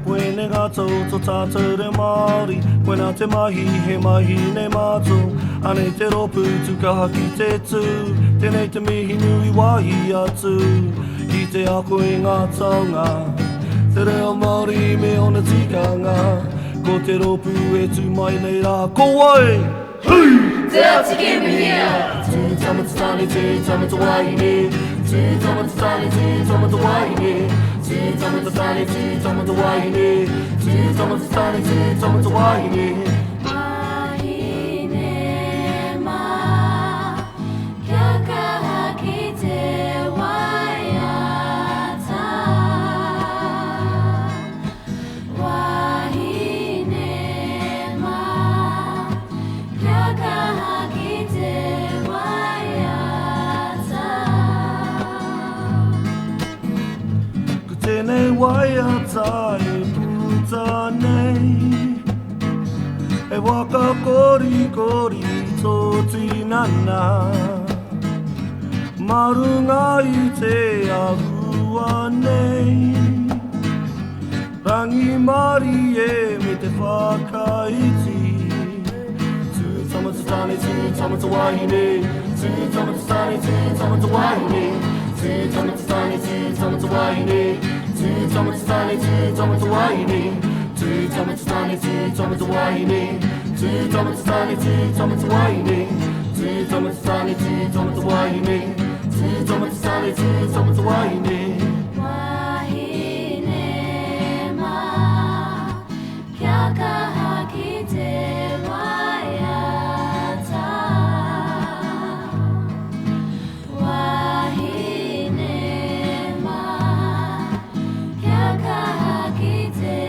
Wenega to tata re Māori, wena te mahi he mahi ne mātou, ane te ropu tuka haki te tū, tēnei te mihi nui wahi atu, ki te ako i ngā taonga, te reo Māori me ona tikanga, ko te ropu e tū mai nei rā, ko wai! Te ati ke me hea! Tū tamata tāne, tū tamata wahine, tū tamata tāne, tū tamata wahine, tū tamata tāne, tū tamata wahine, tū tamata tāne, tū tamata wahine. Wahine mā, kia kaha ki te waiata. Wahine mā, kia kaha ki te waiata. Ko tēnei waiata e puta nei, e waka kori kori tō tinana, marunga i te ahua nei, rangi mari e me te whakaiti, tū tamata tāne, tū tamata wahine, tū tamata tāne, tū tamata wahine, tū tamata tāne, tū tamata wahine, tū tamata tāne, tū tamata wahine, tū tamata tāne, tū tamata wahine, tū tamata tāne, tū tamata wahine, tū tamata tāne, tū tamata wahine, tū tamata tāne, tū tamata wahine. Wahine mā, kia kaha ki te waiata. Wahine mā, kia kaha ki te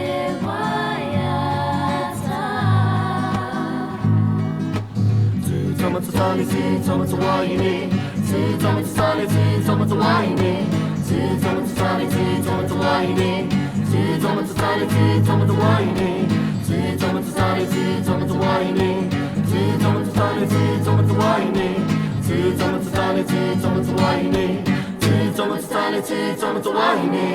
waiata. Tū tamata tāne, tū tamata wahine, tū tamata tāne, tū tamata wahine, tū tamata tāne, tū tamata wahine, tū tamata tāne, tū tamata wahine, tū tamata tāne, tū tamata wahine, tū tamata tāne, tū tamata wahine, tū tamata tāne, tū tamata wahine, tū tamata tāne, tū tamata wahine.